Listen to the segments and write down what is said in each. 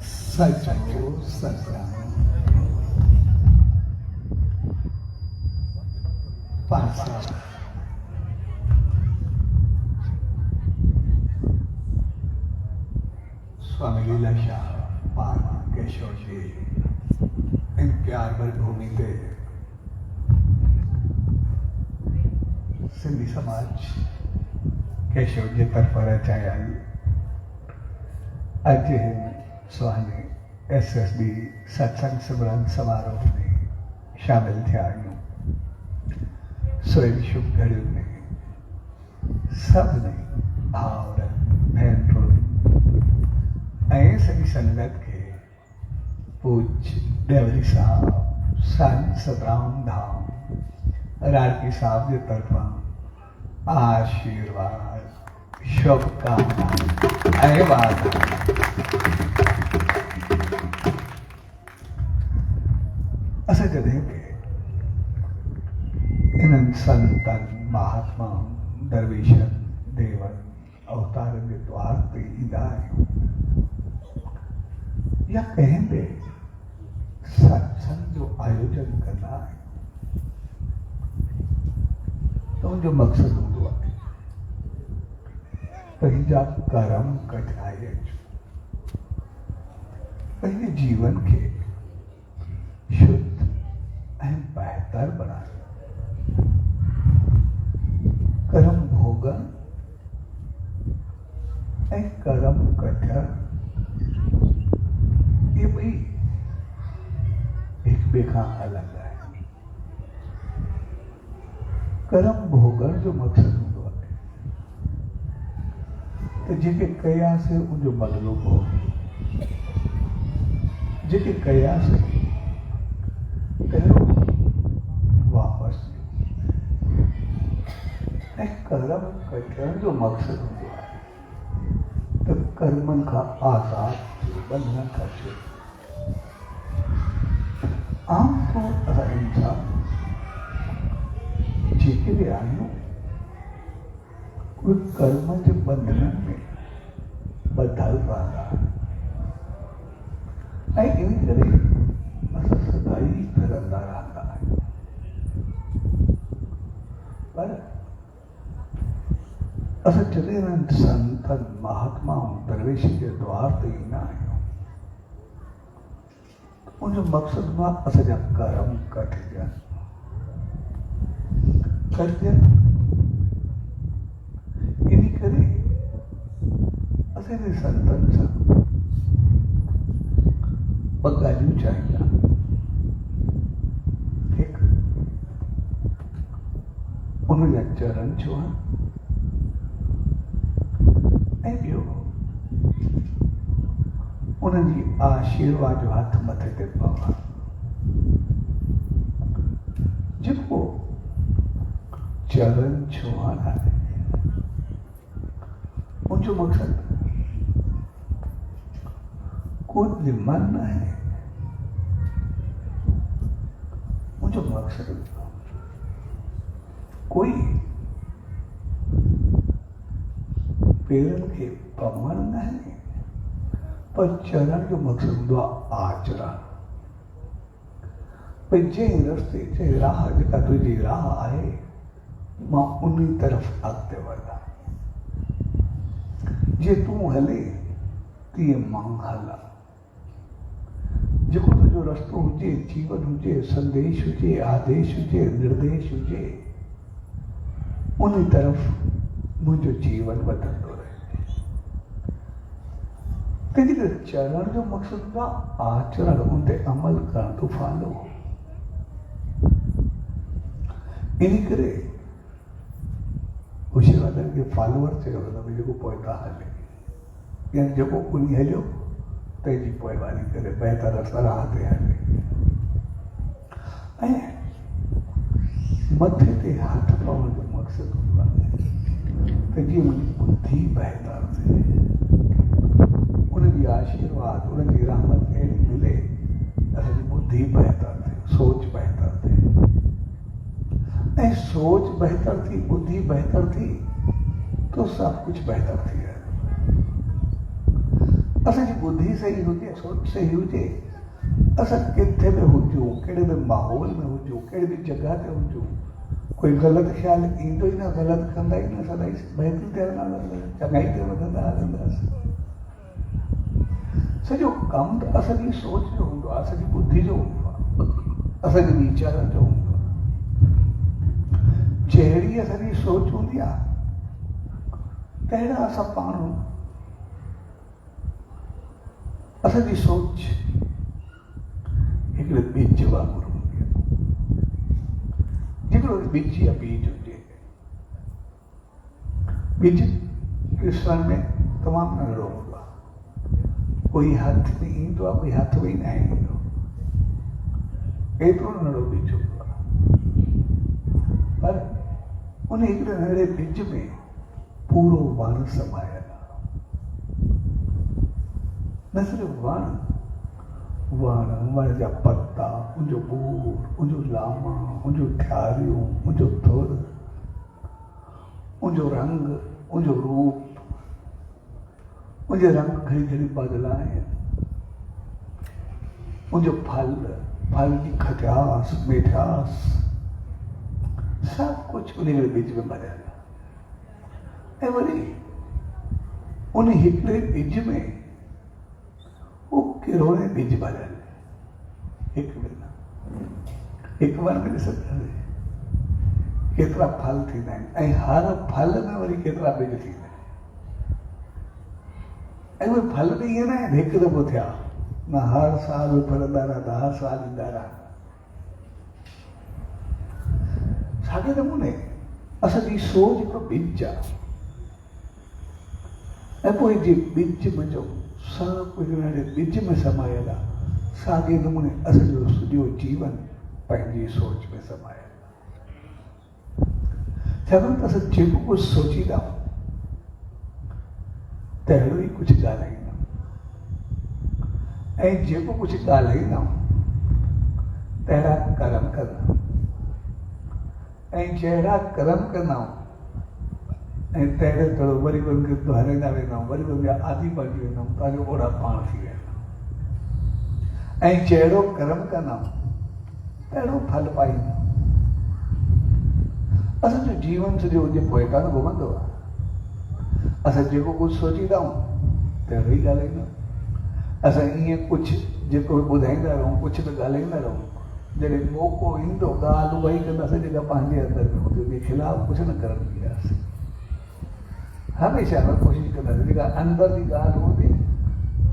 सच को सच जानो, पासा स्वामी लीलाशाह पार केशव जी इन प्यार भरी भूमि पे सिंधी समाज केशव जी तरफ रचाया अज स्वामी SSB सत्संग सिमरन समारोह में शामिल थिया आहियूं। सो इन शुभ घड़ियुनि में सभिनी भाउरनि भेनरुनि ऐं सॼी संगत खे पूज्य देवरी साहब संत सतराम धाम रारकी साहब जे तरफ़ां आशीर्वाद शुभकामना ऐं वादा। असां जॾहिं बि इन्हनि संतनि महात्माउनि दरवेशनि देवनि अवतारनि जे द्वार ते ईंदा आहियूं या कंहिं बि सत्संग जो आयोजन कंदा आहियूं त उनजो मक़सदु हूंदो आहे पंहिंजा कर्म कढाए अचूं, पंहिंजे जीवन खे शुद्ध ऐं बहितर बनाए, कर्म भोगन ऐं कर्म कढण ये ॿई हिक ॿिए खां अलॻि आहे। कर्म भोगण जो मक़सदु हूंदो आहे त जेके कयासीं उनजो बदिलो भोॻ, जेके कयासीं पहिरियों वापसि ॾियो। ऐं कर्म कढण जो मक़सदु हूंदो आहे त कर्मनि खां आज़ादु थियो, बंधन खां थियो। आमतौर असां इंसान जेके बि आहियूं उहे कर्म जे बंधननि में ॿधल रहंदा ऐं इन करे असां सदाई फिरंदा रहंदा आहियूं। पर असां जॾहिं इन्हनि संतनि महात्माउनि दरवेशनि जे द्वार ते ईंदा आहियूं उनजो मक़सदु मां असांजा कर्म कढजनि। इन करे असांजे संतनि सां ॿ ॻाल्हियूं चाहींदा। हिकु, उनजा चरण छुअण ऐं ॿियो उन्हनि जी आशीर्वाद जो हथ मथे ते पवण। जेको चरण छुअण आहे उनजो मक़सदु कोई निमन न आहे, उनजो मक़सदु कोई पेरनि खे पवण न आहे, पर चरण जो मक़सदु हूंदो आहे आचरण। भई जंहिं रस्ते जंहिं राह जेका तुंहिंजी राह आहे मां उन तरफ़ अॻिते वधां, जे तूं हले तीअं मां हलां। जेको तुंहिंजो रस्तो हुजे, जीवन हुजे, संदेश हुजे, आदेश हुजे, निर्देश हुजे, उन तरफ़ मुंहिंजो जीवन वधंदो रहे। तंहिंजे करे चरण जो मक़सदु हूंदो आहे आचरण, उन ते अमल करण, तूं फॉलो। इन करे होशियारनि खे फॉलोअर चयो वेंदो आहे, जेको पोइता हले, यानी जेको उन हलियो तंहिंजी पोइवारी करे बहितर राह ते हले। ऐं मथे ते हथ पवण जो मक़सदु हूंदो आहे त जीअं मुंहिंजी बुद्धि बहितर थिए, उनजी आशीर्वाद, उनजी रहमत अहिड़ी मिले असांजी बुद्धि बहितर थिए, सोच बहितर थिए। ऐं सोच बहितर थी, बुद्धि बहितर थी तो सब कुछ बेहतर थी है। असांजी बुद्धि सही हुजे, सोच सही हुजे, असां किथे बि हुजूं, कहिड़े बि माहौल में हुजूं, कहिड़ी बि जॻह ते हुजूं, कोई ग़लति ख़्यालु ईंदो ई न, ग़लति कंदा ई न, सदाई बहितरी ते हलंदासीं, चङाई ते वधंदा हलंदासीं। सॼो कमु त असांजी सोच जो हूंदो आहे, असांजी बुद्धि जो हूंदो आहे, असांजे वीचारनि जो हूंदो आहे। जहिड़ी असांजी सोच हूंदी आहे तहिड़ा असां पाण, असांजी सोच हिकिड़े ॿिज वांगुरु हूंदी आहे। हिकिड़ो ॿिज या बीज हुजे, ॿिज ॾिसण में तमामु नंढड़ो हूंदो आहे, कोई हथ में ईंदो आहे, कोई हथ में ई न ईंदो, एतिरो नंढड़ो ॿिज हूंदो आहे। पर उन हिकिड़े नंढड़े ॿिज में पूरो वण समायल आहे। न सिर्फ़ु वण जा पत्ता, उनजो बूर, उनजो लामा, उनजो ठारियूं, उनजो धुर, उनजो रंग, उनजो रूप, उनजे रंग घड़ी घड़ी बदिलाइनि, उनजो फल जी खटास, मिठास, सब कुछ उन ॿिज में भरियल आहे। ऐं वरी उन हिकिड़े ॿिज में वो किरोड़े ॿिज भरियल, हिकु वण में ॾिसंदासीं केतिरा फल थींदा आहिनि, ऐं हर फल में वरी केतिरा ॿिज थींदा आहिनि। ऐं उहे फल बि ईअं न आहिनि हिकु दफ़ो थिया, न हर साल फलंदा रहंदा, हर साल ईंदा रहंदा। साॻे नमूने असांजी सोच हिकिड़ो ॿिज आहे, ऐं पोइ जे ॿिज में जो सभु हिकिड़े ॿिज में समायल आहे। साॻे नमूने असांजो सॼो जीवन पंहिंजी सोच में समायल आहे। छाकाणि त असां जेको कुझु सोचींदा आहियूं तहिड़ो ई कुझु ॻाल्हाईंदा आहियूं, ऐं जेको कुझु ॻाल्हाईंदा आहियूं तहिड़ा कर्म कंदा आहियूं, ऐं जहिड़ा कर्म कंदा आहियूं ऐं तहिड़े तहिड़ो वरी उनखे दोहिराईंदा वेंदा आहियूं, वरी उनजा आदि बणिजी वेंदा आहियूं, तव्हांजो ओड़ा पाण थी वेंदा। ऐं जहिड़ो कर्म कंदा आहियूं तहिड़ो फल पाईंदा। असांजो जीवन सॼो हुजे पोइता न घुमंदो आहे। असां जेको कुझु सोचींदा आहियूं तहिड़ो ई ॻाल्हाईंदा आहियूं। असां ईअं कुझु जेको ॿुधाईंदा रहूं, कुझु बि ॻाल्हाईंदा रहूं, जॾहिं मौक़ो ईंदो ॻाल्हि उहा ई कंदासीं जेका पंहिंजे अंदरि में हूंदी, उनजे ख़िलाफ़ु कुझु न करणु ॾींदासीं। हमेशह कोशिशि कंदासीं जेका अंदरि जी ॻाल्हि हूंदी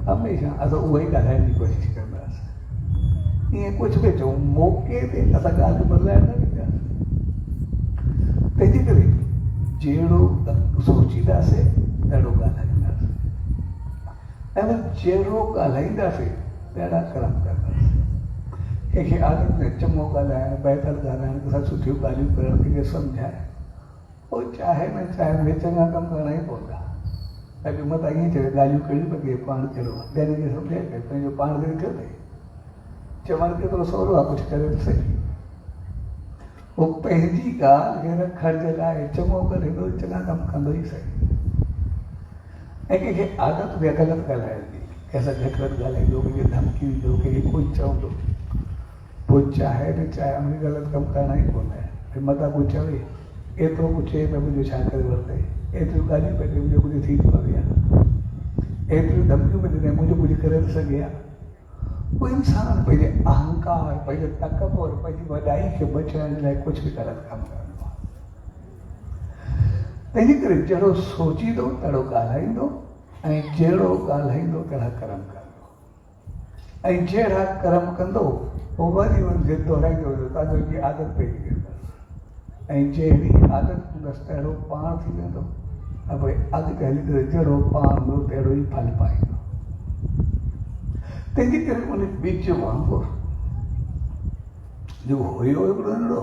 हमेशह असां उहा ई ॻाल्हाइण जी कोशिशि कंदासीं। ईअं कुझु बि चऊं मौक़े ते असां ॻाल्हि बदिलाइण न ॾींदासीं। तंहिंजे करे जहिड़ो सोचींदासीं तहिड़ो ॻाल्हाईंदासीं, ऐं वरी जहिड़ो ॻाल्हाईंदासीं तहिड़ा कर्म कंदासीं। कंहिंखे आदत में चङो ॻाल्हाइणु, बहितर ॻाल्हाइणु, असां सुठियूं ॻाल्हियूं करणु, कंहिंखे सम्झाइणु, पोइ चाहे न चाहे में चङा कम करणा ई पवंदा। अॼु मतां ईअं चए ॻाल्हियूं कहिड़ियूं पिया कहिड़े पाण कहिड़ो आहे, ॿियनि खे सम्झाए पियो, पंहिंजो पाण खे थियो अथई, चवणु केतिरो सवलो आहे, कुझु करे त सही। उहो पंहिंजी ॻाल्हि खे रखण जे लाइ चङो करे थो, चङा कम कंदो ई सही। ऐं कंहिंखे आदत बि ग़लति ॻाल्हाइण जी, कंहिंसां घटि वधि ॻाल्हाईंदो, कंहिंखे धमकी ॾींदो, कंहिंखे कुझु चवंदो, पोइ चाहे न चाहे हुनखे ग़लति कमु करणा ई पवंदा आहिनि। मतां कोई चवे एतिरो कुझु चए त मुंहिंजो छा करे वरितई, एतिरियूं ॻाल्हियूं पई मुंहिंजो कुझु थी थो पवे, एतिरियूं धमकियूं पई ॾिनई मुंहिंजो कुझु करे थो सघे हा। उहो इंसानु पंहिंजे अहंकार, पंहिंजे तकबर, पंहिंजी वॾाई खे बचाइण लाइ कुझु बि ग़लति कमु करणो आहे। तंहिंजे करे जहिड़ो सोचींदो तहिड़ो ॻाल्हाईंदो, ऐं जहिड़ो ॻाल्हाईंदो तहिड़ा कर्म कंदो, ऐं जहिड़ा कर्म कंदो पोइ वरी हुनखे दोहिराईंदो वेंदो, तव्हांजी आदत पइजी वेंदसि, ऐं जहिड़ी आदत हूंदसि तहिड़ो पाण थी वेंदो, ऐं पोइ अॻिते हली करे जहिड़ो पाण हूंदो तहिड़ो ई फल पाईंदो। तंहिंजे करे उन ॿिज वांगुरु जो हुयो हिकिड़ो नंढड़ो,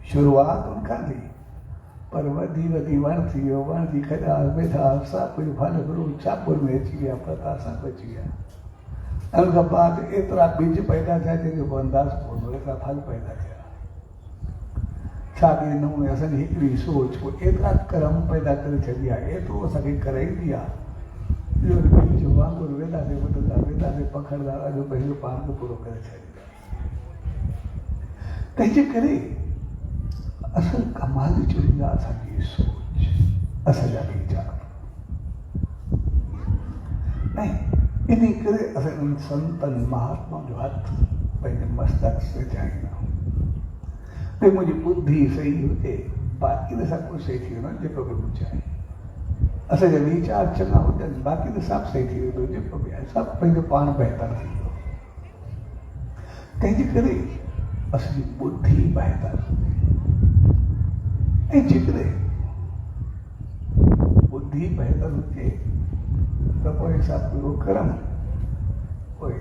शुरूआत उनखां थी, पर वधी वधी वण थी वियो, वण जी खटास मिठास सभु कुझु फल फ्रूट सभु में अची विया, पता सभु अची विया। ऐं उनखां बाद एतिरा ॿिज पैदा थिया जंहिंजो को अंदाज़ पवंदो, एतिरा फल पैदा थिया। साॻे नमूने असांजी हिकिड़ी सोच को एतिरा कर्म पैदा करे छॾी आहे, एतिरो असांखे कराईंदी आहे जो वांगुरु वेदा से पकड़दा जो पंहिंजो पाण खे पूरो करे छॾींदा। तंहिंजे करे असल कमाल चुरींदा असांजी सोच, असांजा वीचार। ऐं इन करे असां संतनि महात्मा जो हथ पंहिंजे मस्तक ते चाहींदा आहियूं। भई मुंहिंजी बुद्धि सही हुजे, बाक़ी त सभु कुझु सही थी वेंदो जेको बि कुझु आहे। असांजा वीचार चङा हुजनि, बाक़ी त सभु सही थी वेंदो जेको बि आहे, सभु पंहिंजो पाण बहितर थींदो। तंहिंजे करे असांजी बुद्धि बहितर ऐं जेकॾहिं बुद्धि बहितर हुजे त पोइ सभु पूरो कर्म पोइ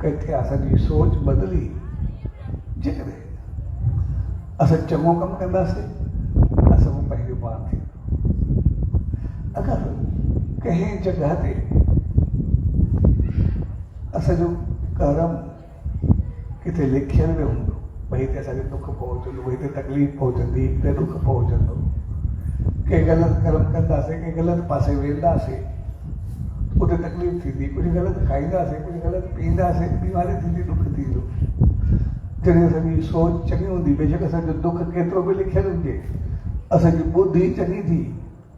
किथे असांजी सोच बदिली। जेकॾहिं असां चङो कमु कंदासीं असांजो पंहिंजो पाण थींदो। अगरि कंहिं जॻह ते असांजो कर्म किथे लिखियल बि हूंदो, भई हिते असांखे दुख पहुचंदो, हिते तकलीफ़ पहुचंदी, हिते दुख पहुचंदो, कंहिं ग़लति कर्म कंदासीं, कंहिं ग़लति पासे वेंदासीं, उते तकलीफ़ थींदी, कुझु ग़लति खाईंदासीं, कुझु ग़लति पीअंदासीं, बीमारी थींदी, दुख थींदो। जॾहिं असांजी सोच चङी हूंदी, बेशक असांजो दुख केतिरो बि लिखियल हुजे, असांजी बुद्धि चङी थी,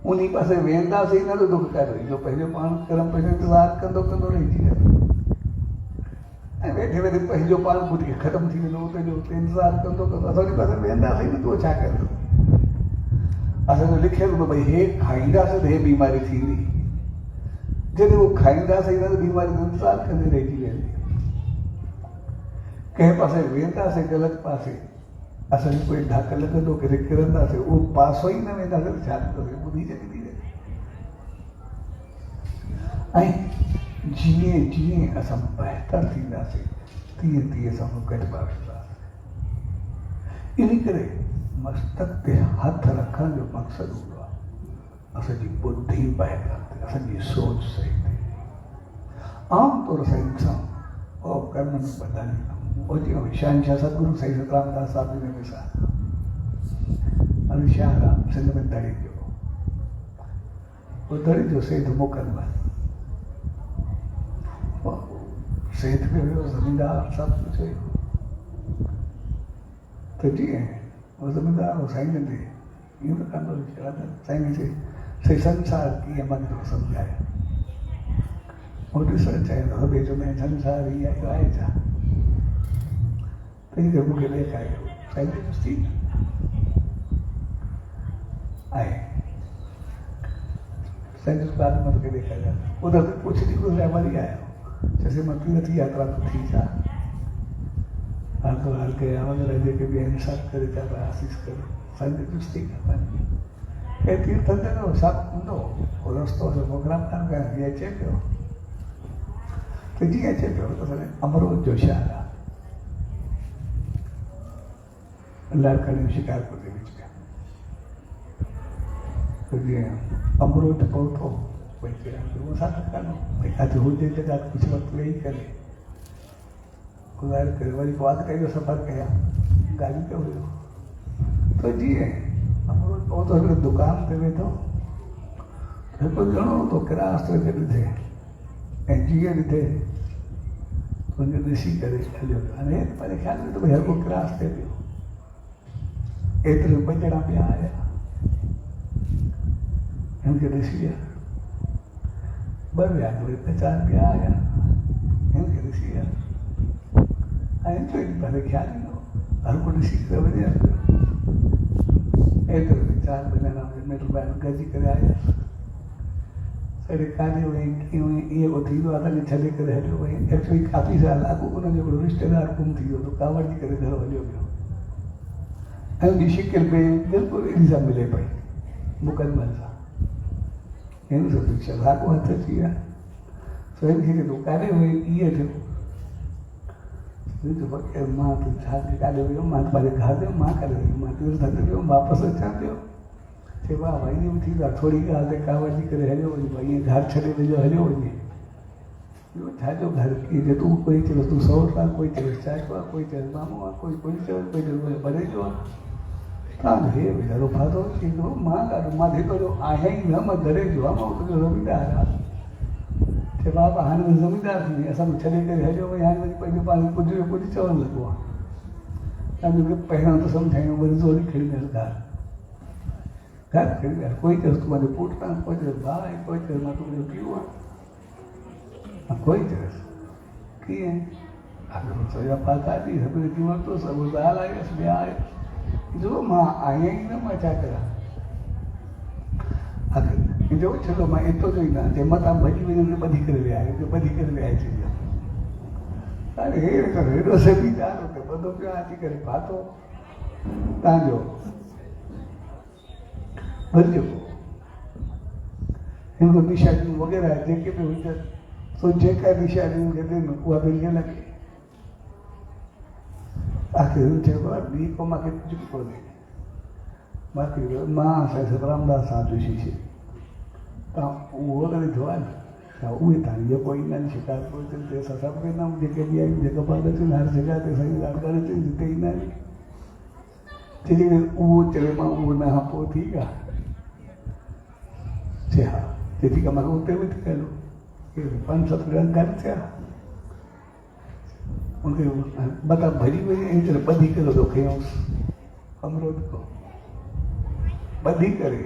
उन पासे वेंदासीं न त दुख काॾो ईंदो। पंहिंजो पाण कर्म पंहिंजो इंतज़ारु कंदो कंदो रहिजी वेंदो ऐं वेठे वेठे पंहिंजो पाण बुद्धि ख़तमु थी वेंदो, उते जो उते इंतज़ारु कंदो कंदो असांजे पासे वेंदासीं न त उहो छा कंदो। असांजो लिखियल हूंदो भई हे खाईंदासीं त हे बीमारी थींदी, जॾहिं उहो खाईंदासीं न त बीमारी जो इंतज़ारु कंदे रहिजी वेंदी। कंहिं पासे वेंदासीं ग़लति पासे, असांखे कोई ढक लॻंदो, किथे किरंदासीं, उहो पासो ई न वेंदासीं त छा कंदासीं, ॿुधी चङी थी वेंदी। ऐं जीअं जीअं असां बहितर थींदासीं तीअं तीअं असां घटि वेंदासीं। इन करे मस्तक ते हथ रखण जो मक़सदु हूंदो आहे असांजी बुद्धि बहितर थिए, असांजी सोच सही थिए। आमतौर सां इंसान और कर्म में बधाईंदा शहनशाह सतगुरु साईं सतराम दास साहिब जी ने मिसाल शाहराम सिंध में दड़ी जो, वो दड़ी जो सेठ मुकदमा सेठ भी हुयो, ज़मींदार सब कुछ हुयो। तो जीअं वो ज़मींदार वो साईं जन थे यूं तो कंदो साईं खे सही संसार कीअं मन थो सम्झाए। वो ॾिसणु चाहे तो ॿिए जो में संसार ही आहे छा, तो मूंखे ॾेखारियो साईं जी आहे साईं जी बात में तोखे ॾेखारिया। उधर तो कुछ ॾींहं गुज़रिया वरी आयो, जैसे मां तीर्थ यात्रा तो थी छा, हरिद्वार गया वग़ैरह जेके बि आहिनि सभु करे था आसीस करो, साईं जी चुस्ती खपनि। कंहिं तीर्थनि ते न सभु हूंदो, उहो रस्तो प्रोग्राम कान करणु हीअं अचे पियो, त जीअं अचे पियो त अमरोद जो शहर आहे, लाड़कानी शिकारपुर के बीच में। तो ये अमरूद पहुंचो वैसे वो साथ कानो भाई आज हो जाए जगह कुछ वक्त यही करे गुजार करे वाली बात का जो सफर किया गाड़ी पे हुई। तो जी है अमरूद पहुंचो तो दुकान पे बैठो तो जणो तो क्रास तो जॾहिं थे ऐं जीअं ॾिठे तो ॾिसी करे हलियो। हाणे पंहिंजे ख़्याल में तो भई हर को क्रास थिए पियो, एतिरे बजड़ा पिया आया, हिनखे ॾिसी विया, ॿ विया वरी 50 पिया आया, हिनखे ॾिसी विया, ऐं तो भले ख़्याल ईंदो हर को ॾिसी करे वञे पियो। एतिरे में 4 ॼणा मिट ॿाहिरि गॾिजी करे आया, अड़े काॾे वई कीअं वई इहो को थींदो आहे त छॾे करे हलियो वई। एक्चुअली काफ़ी साल अॻु उन्हनि जो हिकिड़ो रिश्तेदार गुम थी वियो, तो कावड़ जी करे घर हलियो पियो ऐं उनजी शिकिल पे बिल्कुलु इन सां मिले पई मुकदमल सां। हिन सां शलाको हथ अची विया, सो हिनखे तूं काॾे वई ईअं थियो, मां त छा काॾे वियो, मां त पंहिंजे घर वियो, मां काॾे वियो, मां तीर्थ ते वियो, वापसि अचां पियो। चए वाह भाई इहो बि थींदो आहे, थोरी ॻाल्हि ते कावड़ जी करे हलियो वञे, भई ईअं घर छॾे वेझो हलियो वञे, ॿियो छाजो घर कीअं तूं कोई चयो तूं 100 साल, कोई चयो चाचो आहे, कोई चयो मामो आहे, कोई चयो कोई चयो भरे जो आहे। तव्हां हे वीचारो फाथो थींदो मां ॾाढो माथे तो आहे ई न मां घरे जो आहे मां तुंहिंजो ज़मीनदार आहे चए बाबा हाणे मां ज़मीनदार थी वई असां छॾे करे हलियो वई हाणे वरी पंहिंजो पाण कुझु जो कुझु चवणु लॻो आहे तव्हांजो पहिरियों त सम्झायूं वरी ज़ोरी खणी करे घर खणी करे कोई चयोसि तूं मुंहिंजो पुटु कान कोई चयोसि भाउ आहे कोई चयोसि मां तुंहिंजो पीउ आहे कोई चयोसि कीअं सॼा पाता ॾी सभिनी थी वरितो सभु ॻाल्हि आयुसि ॿिया आयुसि जो मां आहियां ई न मां छा कयां आख़िर जो छॾो मां एतिरो जो ई न जे मथां भॼी वञे ॿधी करे विया आहियो ॿधी करे विया चइजो अरे हे कर हेॾो ज़मीनदार हुते ॿधो पियो अची करे पातो तव्हांजो भरियो हिन निशानियूं वग़ैरह जेके बि हुजनि सो जेका निशानियूं हुजनि उहा पंहिंजे लॻे आख़िर चइबो आहे ॿी को मूंखे कुझु बि कोन्हे बाक़ी मां साईं सतरामदास साधू शिष्य तव्हां उहो त ॾिठो आहे न छा उहे तव्हां इहो कोई न शिकायत कोई अचनि ते असां सभु वेंदा आहियूं जेके बि आहियूं जेका पाण अचनि हर जॻह ते साईं ॻाल्हि अचनि जिते ईंदा आहिनि चई उहो चवे मां उहो न खां पोइ ठीकु आहे चए हा चए ठीकु आहे मूंखे उते बि थी हलो 5-7 ॼणा गॾु थिया उनखे मथां भॼी वञे अहिड़ी तरह ॿधी करे थो खयोंसि अमरोद को ॿधी करे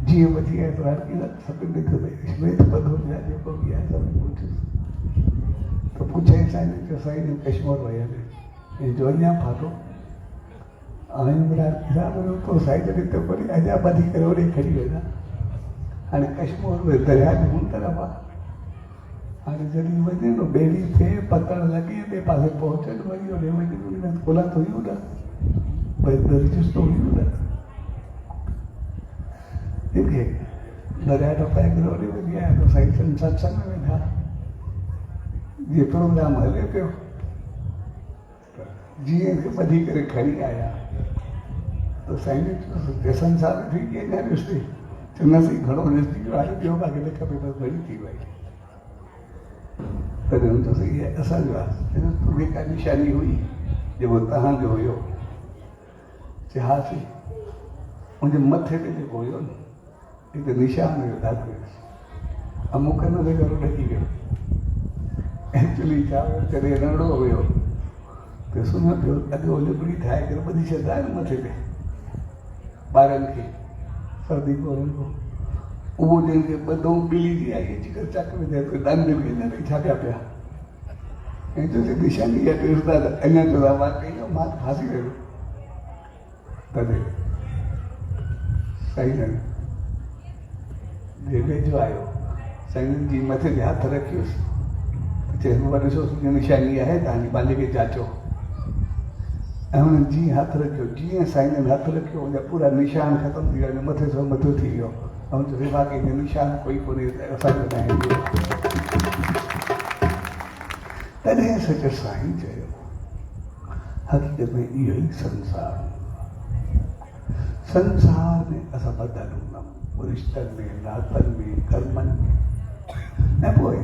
जीअं बची आहे त हर कंहिं सभिनी ॾिठो भई ॿधो पिया जेको बि आहे सभु पुछियुसि त पुछे साईं साईं कश्मीर विया ऐं जो अञा फाथो तो साईं जॾहिं त वरी अञा ॿधी करे होॾे खणी वेंदा हाणे कश्मीर में दरिया जे हुन तरफ़ आहे हाणे जॾहिं वञे न ॿेड़ी थिए पकड़ लॻे ॿिए पासे पहुचनि वरी होॾे वञी खोला थो हुयूं न भई दर्जिस तो हुयूं न हिनखे दरिया टपाए करे होॾे वञी आया त साईं सत्संग में वेठा जीअं प्रोग्राम हले पियो जीअं ॿधी करे खणी आया त साईं चयोसि संसार में थी कीअं न ॾिसते चङासीं घणो ॾिसी वियो हाणे ॿियो मूंखे न खपे बसि भॼी थी वई तॾहिं हुन चयोसि इहा असांजो आहे तुंहिंजी का निशानी हुई जेको तव्हांजो हुयो चए हा सी मुंहिंजे मथे ते जेको हुयो न हिते निशान हुयो ॾाढो अमुक न ते घर ॾकी वियो एक्चुअली छा हुयो जॾहिं रंगड़ो हुयो त सुञो पियो अॻो लिबड़ी ठाहे करे ॿधी छॾंदा आहिनि मथे ते ॿारनि खे सर्दी कोन्हनि को उहो जंहिंखे ॿधो ॿिली जी आई अची करे चक विझे पियो ॾंद बि न छा कया पिया ऐं चयोसि निशानी इहा ॾिसंदा त अञा चवंदा मां कई मां फासी वियो तॾहिं साईं जे वेझो आयो साईं जी मथे ते हथु रखियोसि चएसि बाबा ॾिसो तुंहिंजी निशानी आहे तव्हांजी मालिक खे जाचो ऐं हुननि जीअं हथु रखियो जीअं साईं जन हथु रखियो उनजा पूरा निशान ख़तमु थी विया मथे सां मथो थी वियो ऐं चयोसि बाक़ी निशान कोई कोन्हे असांजो न आहे तॾहिं सच साईं चयो हक़ीक़त में इहो ई संसार में असां ॿधल हूंदा रिश्तनि में नातनि में कर्मनि में ऐं पोइ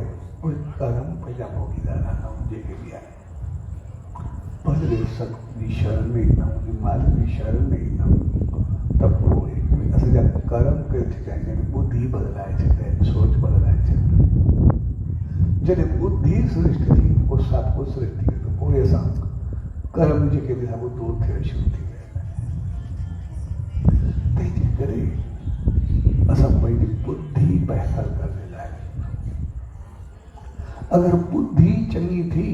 उहे कर्म पंहिंजा भोगींदा रहंदा आहियूं जेके बि आहिनि भले सतगुरू जी शरण में ईंदा आहियूं मालिक जी शरण में ईंदा आहियूं त पोइ असांजा कर्म कहिड़े थी चाहींदा आहिनि बुद्धि बदिलाए छॾंदा आहिनि सोच बदिलाए छॾंदा आहिनि जॾहिं बुद्धि सृष्टि थी पोइ सतगुरू सृष्टि थी त पोइ असां कर्म जेके बि सभु दूर थियण शुरू थी विया तंहिंजे करे असां पंहिंजी बुद्धि बहितर करण लाइ अगरि बुद्धि चङी थी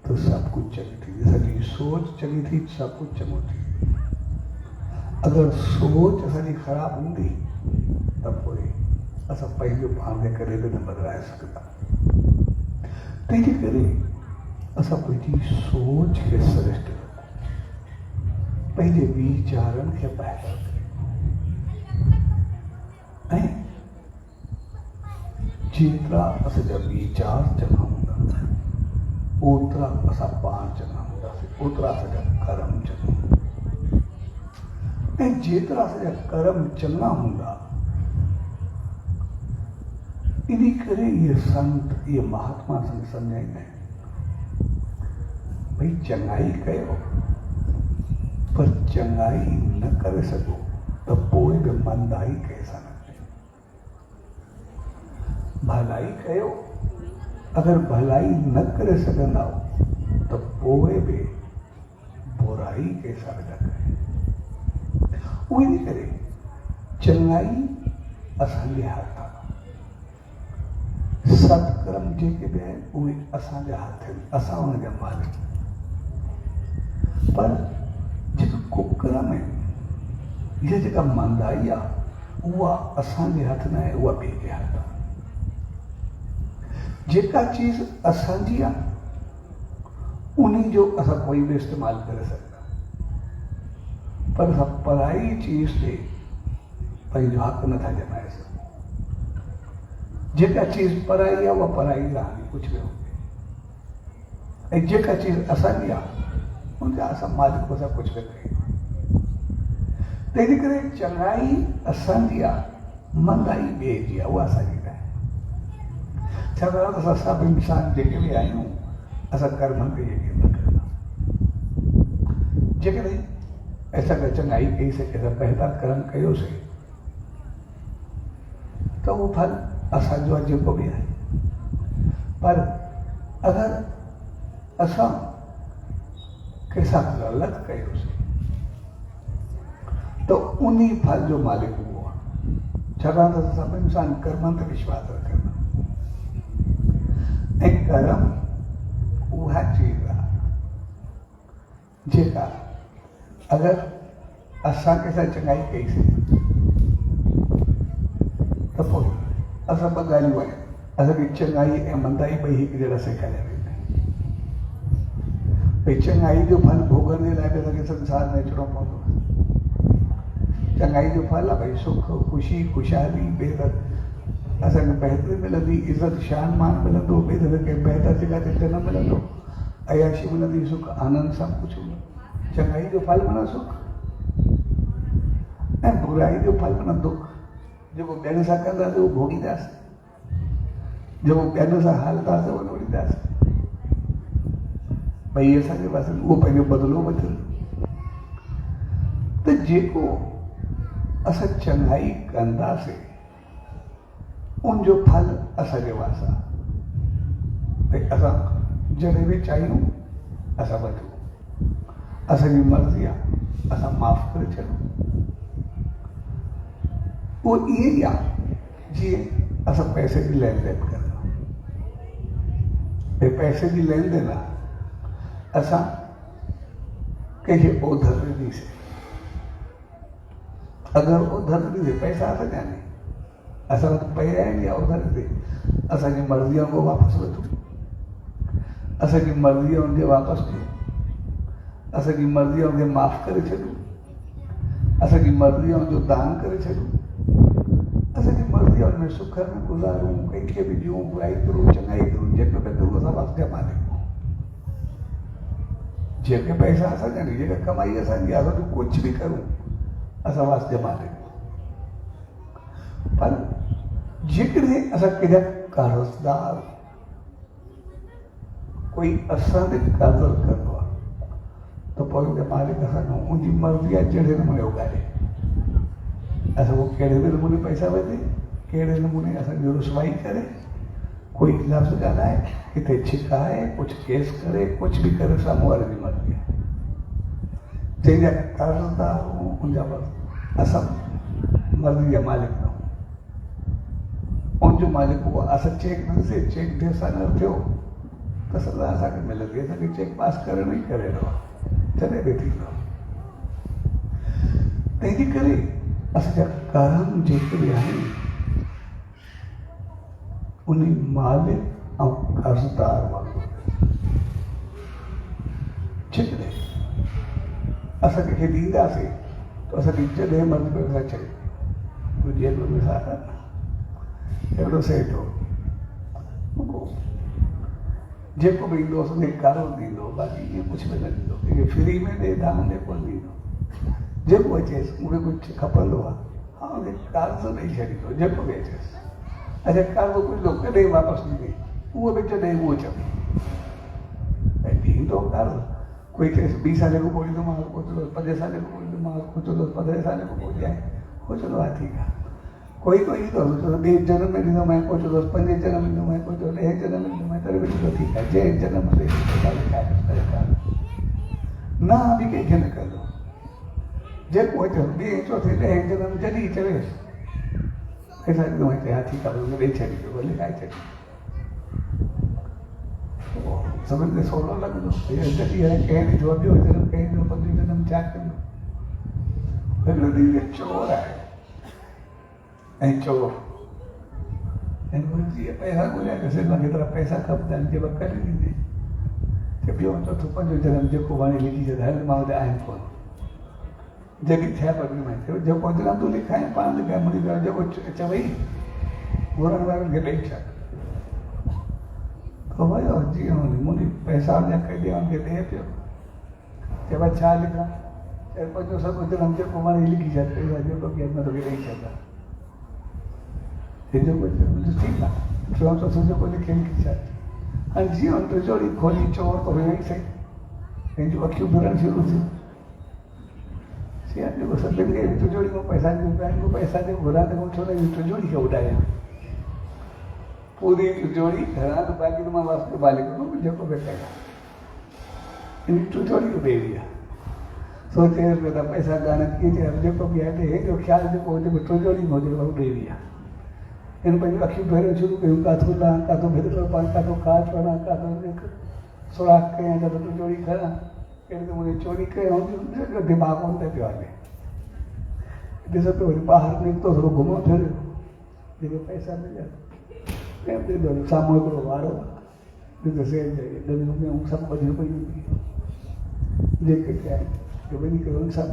तो सब कुछ चङी थी असांजी सोच चङी थी सभु कुझु चङो थी अगरि सोच असांजी ख़राबु हूंदी त पोइ असां पंहिंजो पाण खे कॾहिं बि न बदिलाए सघंदा तंहिंजे करे असां पंहिंजी सोच खे श्रेष्ठ पंहिंजे वीचारनि खे बहितर ऐं जेतिरा असांजा वीचार चङा हूंदा ओतिरा असां पाण चङा हूंदासीं ओतिरा असांजा कर्म चङा हूंदा ऐं जेतिरा असांजा कर्म चङा हूंदा इन करे इहे संत इहे महात्मा असांखे सम्झाईंदा आहिनि भई चङाई कयो पर चंगाई न करे सको तो पोइ बि मंदाई कैसा न करे। भलाई कयो, अगर भलाई न करे सघंदा तो पोइ बि बुराई कैसा न करे। उहे न करे चंगाई असांजे हथ आहे, सत्कर्म जेके बि आहिनि उहे असांजा हथ आहिनि, असां उनजा मालिक। पर जेका कुकर्म आहिनि, इहा जेका मंदाई आहे उहा असांजे हथ न आहे, उहा ॿिए जे हथ आहे। जेका चीज़ असांजी आहे उन जो असां कोई बि इस्तेमालु करे सघंदा, पर असां पराई चीज़ ते पंहिंजो हक़ नथा जमाए सघूं। जेका चीज़ पराई आहे उहा पराई रहंदी, कुझु बि हुजे। ऐं जेका चीज़ असांजी आहे उनजा असां मालिक सां कुझु बि कयूं। तंहिंजे करे चङाई असांजी आहे, मंदाई ॿिए जी आहे, उहा असांजी न आहे। छाकाणि असां सभु इंसान जेके बि आहियूं असां कर्मनि खे यकीन न कंदा। जेकॾहिं असांखे चङाई कईसीं, असां बहितर कर्म कयोसीं त उहो फल असांजो आहे जेको बि आहे। पर अगरि असां कंहिंसां ग़लति कयोसीं त उन फल जो मालिक उहो आहे। छाकाणि त असां सभु इंसान कर्मनि ते विश्वास रखंदा, ऐं कर्म उहा चीज़ आहे जेका अगरि असां कंहिंसां चङाई कईसीं त पोइ असां ॿ ॻाल्हियूं आहिनि, असांखे चङाई ऐं मंदाई ॿई हिकु जहिड़ा सेखारिया वेंदा आहिनि। भई चङाई जो फल भोगण जे लाइ बि असांखे संसार में अचिणो पवंदो आहे। चङाई जो फल आहे भई सुख, ख़ुशी, ख़ुशहाली, बेहतर असांखे बहितरी मिलंदी, इज़त शान मान मिलंदो, ॿिए दफ़े खे बहितर जॻह ते जनम मिलंदो, अयाशी मिलंदी, सुख आनंद सां कुझु मिलंदो। चङाई जो फल माना सुख, ऐं बुराई जो फल माना दुख। जेको ॿियनि सां कंदासीं उहो भोॻींदासीं, जेको ॿियनि सां हलंदासीं उहो लोड़ींदासीं। भई असांजे पासे उहो पंहिंजो बदिलो वठंदो। त जेको असां चङाई कंदासीं उनजो फल असांजे वास आहे। भई असां जॾहिं बि चाहियूं असां वठूं, असांजी मर्ज़ी आहे असां माफ़ करे छॾूं। उहो ईअं ई आहे जीअं असां पैसे जी लेन देन कंदा। भई पैसे जी लेन देन आहे, असां कंहिंखे ओधर ॾींदीसीं, अगरि ओधर ॾींदे पैसा असांजा आहिनि, असां वटि पए आहिनि या ओधर ॾे, असांजी मर्ज़ी आहे उहो वापसि वठूं, असांजी मर्ज़ी आहे उनखे वापसि ॾियूं, असांजी मर्ज़ी आहे उनखे माफ़ करे छॾूं, असांजी मर्ज़ी आहे उनजो दान करे छॾूं, असांजी मर्ज़ी आहे उनमें सुख में गुज़ारूं, कंहिंखे बि ॾियूं, बुराई करूं, चङाई करूं, जेको बि करूं असां वापसि जमा ॾियूं। जेके पैसा असांजा आहिनि, जेका कमाई असांजी आहे, असां कुझु बि करूं असां वापसि जमा ॾियूं। पर जेकॾहिं असां कंहिंजा कर्ज़दार, कोई असां ते कर्ज़ कंदो आहे त पोइ उनजा मालिक असांखां उनजी मर्ज़ी आहे जहिड़े नमूने उगारे, असां उहो कहिड़े बि नमूने पैसा वठे, कहिड़े नमूने असांजी रुसवाई करे, कोई लफ़्ज़ ॻाल्हाए, किथे छिकाए, कुझु केस करे, कुझु बि करे, साम्हूं वारे जी मर्ज़ी आहे। जंहिंजा कर्ज़दार हूं उनजा असां मर्ज़ी जा मालिक न हूं, उनजो मालिक उहो। असां चेक ॾींदासीं, चेक देर सां न थियो त सज़ा असांखे मिलंदी, असांखे चेक पास करणो ई करणो आहे, जॾहिं बि थींदो। तंहिंजे करे असांजा कर्म जेके बि आहिनि उन मालिक ऐं कर्ज़दार वांगुरु। जेकॾहिं असां कंहिंखे ॾींदासीं त असांखे जॾहिं मर्ज़ी पे असां चई तूं जेल में मिसाल अहिड़ो सही थो, जेको बि ईंदो असांखे कारो ॾींदो, बाक़ी ईअं कुझु बि न ॾींदो, कंहिंखे फ्री में ॾे दान ॾे कोन ॾींदो। जेको अचेसि मूंखे कुझु खपंदो आहे, हा उनखे कर्ज़ ॾेई छॾींदो, जेको बि अचेसि। अच्छा कर्ज़ पुछंदो कॾहिं वापसि ॾींदे, उहो बि जॾहिं उहो चवे ऐं ॾींदो कर्ज़, कोई चए 20 साल को पहुंची तो मां को चलो 5 साल को पहुंची तो मां को चलो 15 साल को पहुंच जाए वो चलो हा ठीक है कोई तो चलो 2 जन्म में ॾिनो मैं को चलो 5 जन्म में ॾिनो मैं को चलो 10 जन्म में ॾिनो मैं करे भी तो ठीक है जे जन्म में ना भी कंहिंखे न कंदो जेको अचो 2 चौथे 10 जन्म जॾहिं चवेसि पैसा ॾिनो हिते हा ठीकु आहे ॾेई छॾिजो भले खाई छॾिजो सभिनि खे सवलो लॻंदो जॾहिं हाणे कंहिं ॾिठो ॿियो जन्म कंहिं ॾिठो 15 जन्म छा कंदो हिकिड़ो ॾींहुं चोर आहे ऐं चोर ऐं जीअं पैसा ॻोल्हिया त सिर्फ़ु केतिरा पैसा खपंदा आहिनि जे करे ॾींदे ॿियो चोथों 5 जनम जेको वणे लिखी छॾ हल मां वटि आहिनि कोन जॾहिं थिया पर जेको जनम तूं लिखाए पाण लिखाए मुंहिंजी ॻाल्हि जेको चवई घुरण वारनि खे ॾेई छॾ तो वियो जीअं मुंहिंजी पैसा हुन खे ॾियण खे ॾिए पियो चइबो छा लिखां चए 5 सभु जनम जेको वणे लिखी छॾ पैसा जेको बि आहे मां तोखे ॾेई छॾां हे जेको ठीकु आहे 300 जेको लिखे लिखी छॾ हाणे जीअं तिजोरी खोली चोर तो वेही सही पंहिंजूं अखियूं भरण शुरू थियूं जेको सभिनि खे तिजोरी खां पैसा ॾियो पैसा ॾियो घुरां त छो न तिजोरी खे उॾायां पूरी तिजोरी घरां त बाक़ी त मां वापसि मालिक जेको बि कयां इन तिजोरी ॿेड़ी आहे सोचे त पैसा कान कीअं चए जेको बि आहे हेॾो ख़्यालु जेको हुजे तिजोरी में हुजे उहो ॿेड़ी आहे इन पंहिंजूं अखियूं भरण शुरू कयूं काथो लां काथो भितर पाण काथो काच वञा काथो सुराख कयां काथो तिजोरी खणा कहिड़ी त मुंहिंजी चोरी कयूं दिमाग़ कोन ते पियो हले ॾिसो पियो वरी ॿाहिरि निकितो थोरो घुमो फिरियो जेके पैसा मिलिया साम्हूं हिकिड़ो वारो सभु ॿधी पई जेके आहिनि वञी करे हुन सां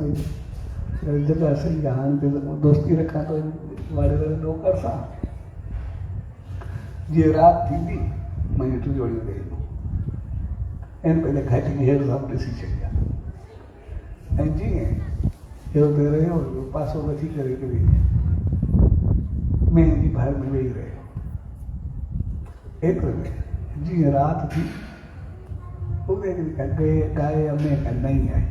जॻह सही आहे हाणे दोस्ती रखां थो वारे वारे नौकर सां जीअं राति थींदी मुंहिंजी तिजोरियूं ॾेई ऐं पहले घटि घेर सभु ॾिसी छॾिया ऐं जीअं अहिड़ो त रहियो पासो वठी करे हिकिड़ी मेंहं जी भर में वेही रहियो एतिरे में जीअं राति थी उहे गांइ में का नई आई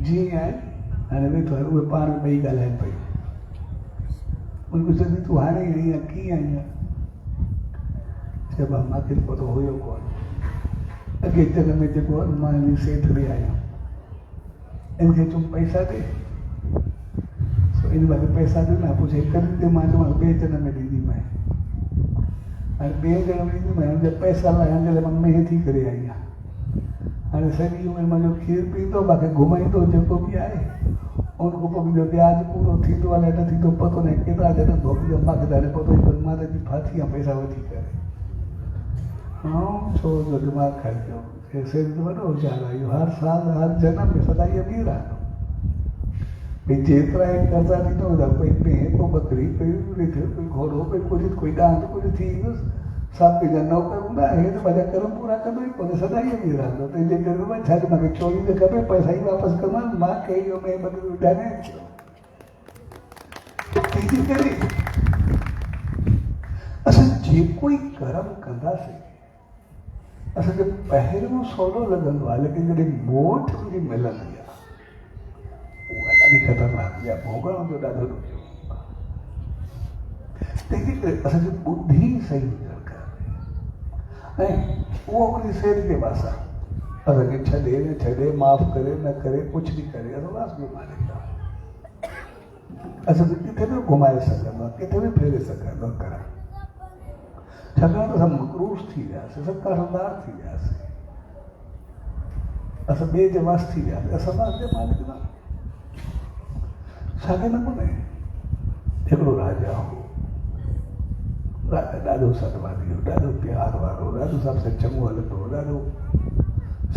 जीअं आहे हाणे वेठो आहे उहे पाण में ॿई ॻाल्हाइनि पई उनखे चवंदी तूं हाणे आई आहे कीअं आई आहे चइबो मूंखे पतो हुयो कोन अॻे जग में जेको मां इन सेठ ॾे आहियां इनखे चऊं पैसा ॾे इन मूंखे पैसा ॾिना पुछे हिकु ॾींहुं ते मां चवां ॿिए जनम में ॾींदीमांइ हाणे ॿिए जनम में ॾींदीमांइ हुनजा पैसा लाइ हिन मां मेंहं थी करे आई आहियां हाणे सॼी उमिरि मुंहिंजो खीरु पीतो मूंखे घुमाईंदो जेको बि आहे उन खां पोइ मुंहिंजो ब्याज पूरो थींदो अलाए न थींदो पतो न केतिरा जनम भोॻींदो मूंखे त हाणे पतो ई कोन्हे मां त फाथी आहे पैसा वठी करे छो जो दिमाग़ खाई पियो सेठ वॾो होशियारु आहे इहो हर साल हर जनम में सदाई अमीर आहे भई जेतिरा ई कर्ज़ा ॾींदो त कोई मेंहिं को बकरी कोई ॾिठ कोई घोड़ो कोई कुझु कोई ॾांद कुझु थी वियुसि सभु पंहिंजा नौकर हूंदा हे त पंहिंजा कर्म पूरा कंदो ई कोन्हे सदाई अमीर रहंदो तंहिंजे करे मां छा मूंखे चोरी त खपे पैसा ई वापसि कंदो मां कई इहो में बकरी उॾाणे थियो तंहिंजे करे असां जेको ई कर्म कंदासीं असांखे पहिरियों सवलो लॻंदो आहे लेकिन जॾहिं मोट मुंहिंजी मिलंदी आहे उहा ॾाढी ख़तरनाक आहे भोॻण जो ॾाढो ॾुखियो तंहिंजे करे असांजी ॿुधी सही हुजणु खपे ऐं उहो उन सेठ जे पासां असांखे छॾे न छॾे माफ़ु करे न करे कुझु बि करे असां वास बि मारे असांखे किथे बि घुमाए सघंदो आहे किथे बि फेरे सघंदो आहे करणु छाकाणि त असां मक़रूज़ थी वियासीं असां कर्ज़दार थी वियासीं असां ॿिए जे वास थी वियासीं असां वास जे मालिक न साॻे नमूने हिकिड़ो राजा हो राजा ॾाढो सतवादी हो ॾाढो प्यार वारो ॾाढो सभु सां चङो हलंदो ॾाढो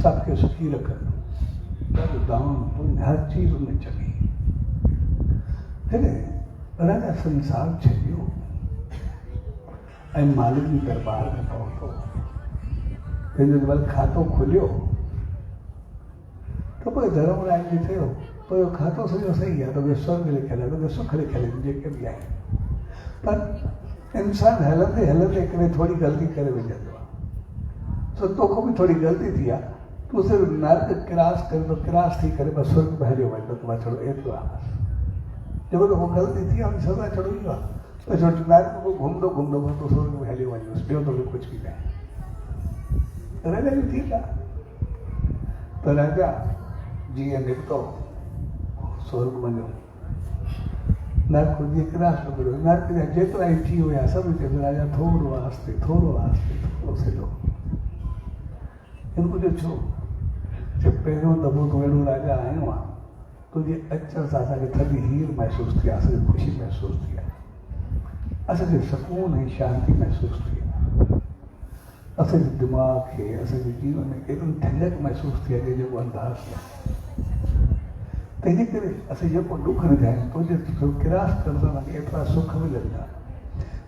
सभु खे सुखी रखंदो ॾाढो दान पुण्य हर चीज़ में चङी राजा संसार छॾियो ऐं मालिक जी दरबार में पहुतो पंहिंजो जब खातो खुलियो त पोइ धर्मराज खे थियो पोइ खातो सॼो सही आहे तोखे स्वर्ग लिखियलु आहे तोखे सुख लिखियलु आहिनि जेके बि आहिनि पर इंसानु हलंदे हलंदे करे थोरी ग़लती करे विझंदो आहे सो तोखां बि थोरी ग़लती थी आहे तूं सिर्फ़ु नर्क क्रॉस करे तो क्रॉस थी करे बसि स्वर्ग में हलियो वञे त मां छॾो एतिरो आहे जेको त उहो ग़लती थी आहे सज़ा छॾो इहो आहे त छो नर्क को घुमंदो घुमंदो तूं स्वर्ग में हलियो वञोसि ॿियो तोखे कुझु बि नाहे राजा बि ठीकु आहे त राजा जीअं निकितो स्वर्ग वञो नर्क जीअं क्रॉस न करियो नर्क जा जेतिरा ई थी हुया सभु चयो राजा थोरो आस्ते थोरो सिधो हिन पुछियो छो चए पहिरियों दफ़ो तूं अहिड़ो राजा आयो आहे तुंहिंजे अचण सां असांखे थधी हीर महसूसु थी आहे असांखे ख़ुशी महसूसु थी आहे असांखे सुकून ऐं शांती महसूसु थी आहे असांजे दिमाग़ खे असांजे जीवन में एॾी ठंडक महसूसु थी आहे जेको अंदाज़ आहे तंहिंजे करे असां जेको दुख ॾिठा आहिनि तुंहिंजे क्रॉस करण सां असांखे एतिरा सुख मिलंदा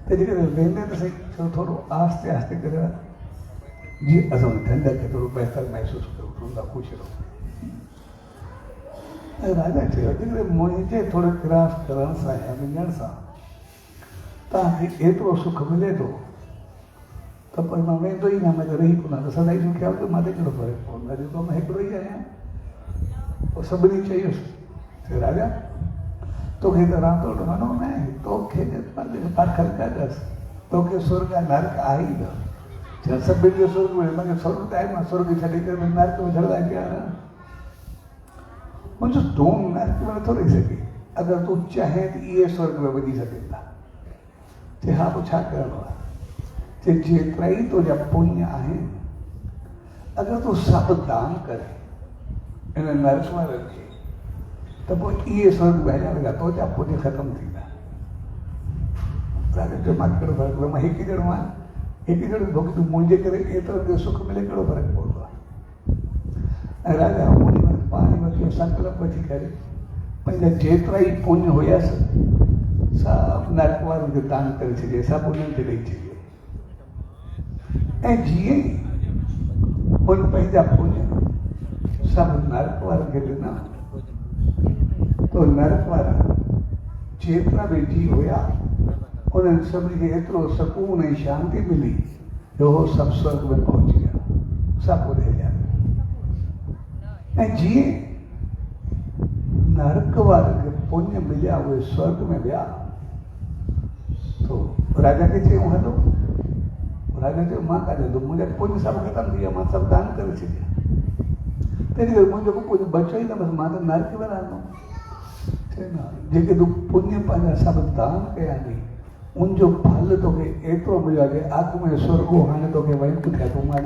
तंहिंजे करे वेंदे त सही थोरो आस्ते आस्ते करे जीअं असां ठंडक खे थोरो बहितर महसूसु करूं तुंहिंजा ख़ुशि रहो ऐं राजा चयो अॼुकल्ह मुंहिंजे थोरे क्रॉस करण सां या विञण सां तव्हांखे एतिरो सुख मिले थो त पोइ मां वेंदो ई न मां त रही कोन त सदाई सुखिया हुजे मां त कहिड़ो फ़र्क़ु पवंदो अॼु त मां हिकिड़ो ई आहियां पोइ सभिनी चयुसि चयो राजा तोखे त रांदो वञो न आहे तोखे पाखर कढसि तोखे स्वर्ग नर्क आहे ई न चयो सभिनी जो स्वर्ग में मूंखे स्वर्ग त आहे मां स्वर्ग छॾे करे नर्क में छॾंदा कया मुंहिंजो तूं नर्क में नथो रही सघे अगरि तूं चाहे त इहे स्वर्ग में वञी सघे था चए हा पोइ छा करिणो आहे चए जेतिरा ई तुंहिंजा पुण्य आहिनि अगरि तूं सभु दान करे इन नर्क में रखे त पोइ इहे स्वर्ग में हलिया वेंदा तुंहिंजा पुण्य ख़तमु थींदा राजा मां कहिड़ो फ़र्क़ु पियो मां हिकु ॼणो आहियां हिकु ॼणो भोग तूं मुंहिंजे करे एतिरो सुख मिले कहिड़ो फ़र्क़ु पवंदो आहे ऐं राजा मुंहिंजे वटि पाणी वठी संकल्प वठी करे पंहिंजा जेतिरा ई पुण्य हुयसि सभु नर्क वारनि खे दान करे छॾिए सभु उन्हनि खे ॾेई छॾिए ऐं जीअं ई उन पंहिंजा पुण्य सभु नर्क वारनि खे ॾिना तो नर्क वारा जेतिरा बि जी हुया उन्हनि सभिनी खे एतिरो सुकून ऐं शांती मिली जो उहो सभु स्वर्ग में पहुची विया सभु उॾे हलिया ऐं जीअं नर्क वारनि खे पुण्य मिलिया उहे स्वर्ग में विया तो राजा खे चयूं हलो राजा चयो मां काॾे वेंदुमि मुंहिंजा पुण्य सभु ख़तमु थी विया मां सभु दान करे छॾिया तंहिंजे करे मुंहिंजो कुझु बचियो ई न बसि मां त नर्क में रहंदुमि चए न जेके तूं पुण्य पंहिंजा सभु दान कया नी उनजो फल तोखे एतिरो मिलियो आहे आग में स्वर्गो हाणे तोखे वही पुछिया तूं मां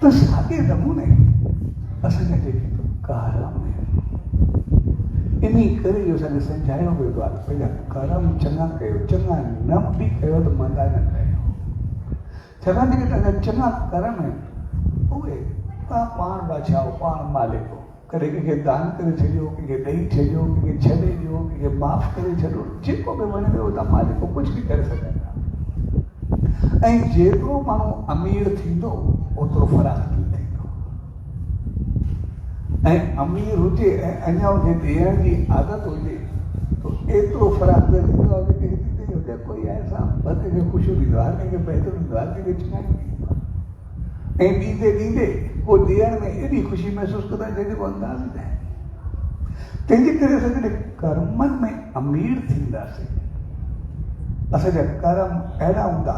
त साॻे नमूने असांजा जेके कर्म इन करे इहो असांखे सम्झायो वेंदो आहे पंहिंजा कर्म चङा कयो चङा न बि कयो त मंदा न कयो छाकाणि जेके तव्हांजा चङा कर्म आहिनि उहे तव्हां पाण बादशाह पाण मालिक हो कॾहिं कंहिंखे दान करे छॾियो कंहिंखे ॾेई छॾियो कंहिंखे छॾे ॾियो कंहिंखे माफ़ करे छॾियो जेको बि वणे पियो तव्हां मालिक कुझु बि करे सघंदा ऐं जेतिरो माण्हू अमीर थींदो ओतिरो फराख़ी थींदो ऐं अमीर हुजे ऐं अञा हुजे ॾियण जी आदत हुजे तो एतिरो फराख़ थींदो आहे की हिते हुजे कोई ऐसा हर कंहिंखे ख़ुशी ॾींदो हर कंहिंखे बहितरु ॾींदो हर कंहिंखे चिनाई ॾींदो ऐं ॾींदे ॾींदे उहो ॾियण में एॾी ख़ुशी महसूसु कंदा जंहिंजो अंदाज़ न आहे तंहिंजे करे असां जॾहिं कर्मनि में अमीर थींदासीं असांजा कर्म अहिड़ा हूंदा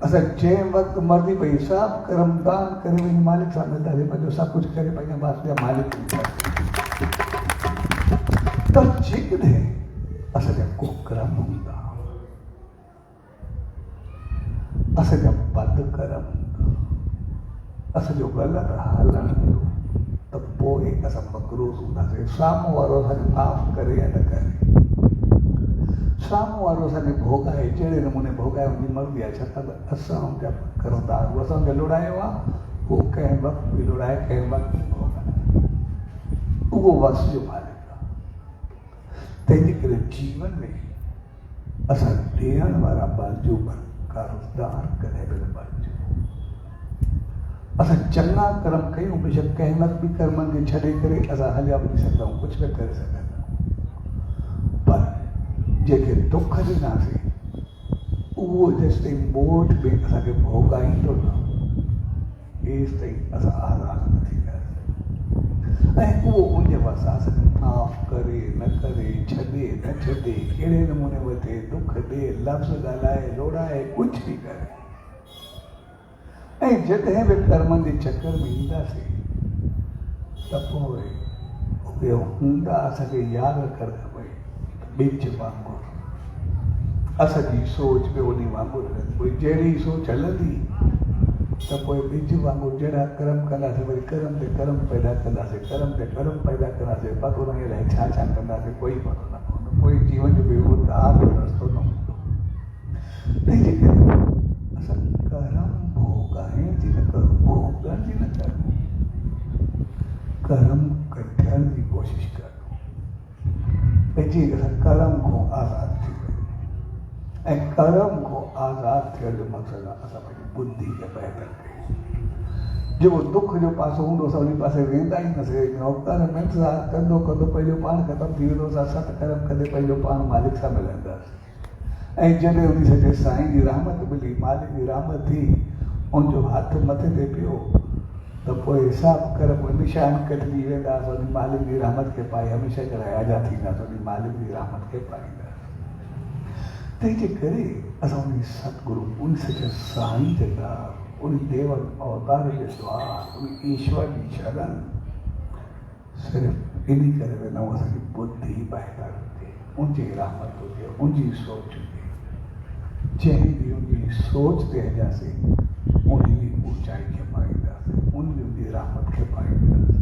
असां जंहिं वक़्तु मर्ज़ी पई सभु कर्म दान करे वञी मालिक सां मिलंदासीं पंहिंजो सभु कुझु करे पंहिंजा बास जा मालिक त जेकॾहिं असांजा को कर्म हूंदा असांजा बद कर्म असांजो ग़लति हलणु हूंदो त पोइ असां मक़रूज़ हूंदासीं साम्हूं वारो असांखे माफ़ु करे या न करे साम्हूं वारो असांखे भोॻाए जहिड़े नमूने भोॻाए उनजी मर्ज़ी आहे छाकाणि त असां हुनजा कर्मदार उहो असांखे लुड़ायो आहे उहो कंहिं वक़्तु बि लुड़ाए कंहिं वक़्तु बि भोॻाए उहो वस जो मालिक आहे तंहिंजे करे जीवन में असां ॾियण वारा बणिजो कर्मदार कॾहिं बि न बणिजो असां चङा कर्म कयूं बेशक कंहिं वक़्तु बि कर्मनि खे छॾे करे असां हलिया वञी सघंदा आहियूं कुझु न करे सघंदा आहियूं पर जेके दुख ॾिनासीं उहो जेसिताईं मोट में असांखे भोॻाईंदो न एसि ताईं असां आज़ाद न थींदासीं। ऐं उहो उन वसां असांखे माफ़ करे न करे, छॾे न छॾे, कहिड़े नमूने वठे, दुख ॾे, लफ़्ज़ ॻाल्हाए, लोड़ाए, कुझु बि करे। ऐं जॾहिं बि कर्मनि जे चकर में ईंदासीं त पोइ उहे हूंदा असांखे यादि रखणु खपे ॿिज वांगुरु। असांजी सोच बि उन वांगुरु हलंदी, भई जहिड़ी सोच हलंदी त पोइ ॿिज वांगुरु जहिड़ा कर्म कंदासीं, वरी कर्म ते कर्म पैदा कंदासीं, कर्म ते कर्म पैदा कंदासीं, पतो न अलाए छा छा कंदासीं, कोई पतो न पवंदो, कोई जीवन जो बि उद्धार जो रस्तो न हूंदो। तंहिंजे करे असां कर्म भोॻाइण जी न करूं, भोॻण जी न करूं, कर्म कढण जी कोशिशि करूं। पंहिंजी असां कर्म खां आज़ादु थी वञूं। ऐं कर्म खां आज़ादु थियण जो मक़सदु आहे असां पंहिंजी बुद्धि खे बहितर कयूं। जेको दुख जो पासो हूंदो असां उन पासे वेंदा ई न सघंदा। कर्म इंतज़ारु कंदो कंदो पंहिंजो पाण ख़तमु थी वेंदो, असां सत कर्म कंदे पंहिंजो पाण मालिक सां मिलंदासीं। ऐं जॾहिं उन सॼे साईं जी रहमत मिली, मालिक जी रहमत थी, उनजो हथु मथे ते पियो त पोइ सभु कर्म निशान कटिजी वेंदासीं, उन मालिक जी रहमत खे पाए हमेशह जा आज़ाद थींदासीं, उन मालिक जी रहमत खे पाईंदासीं। तंहिंजे करे असां उन सतगुरु, उन सॼे साईं जे दर, उन देवन अवतार जे द्वार, उन ईश्वर जी शरण सिर्फ़ु इन करे वेंदा आहियूं असांजी बुद्धि बहितर हुजे, उनजी रहमत हुजे, उनजी सोच हुजे। जंहिं बि उनजी सोच ते हलियासीं उनजी ऊचाई खे पाईंदासीं, उनजी रहमत खे पाईंदासीं।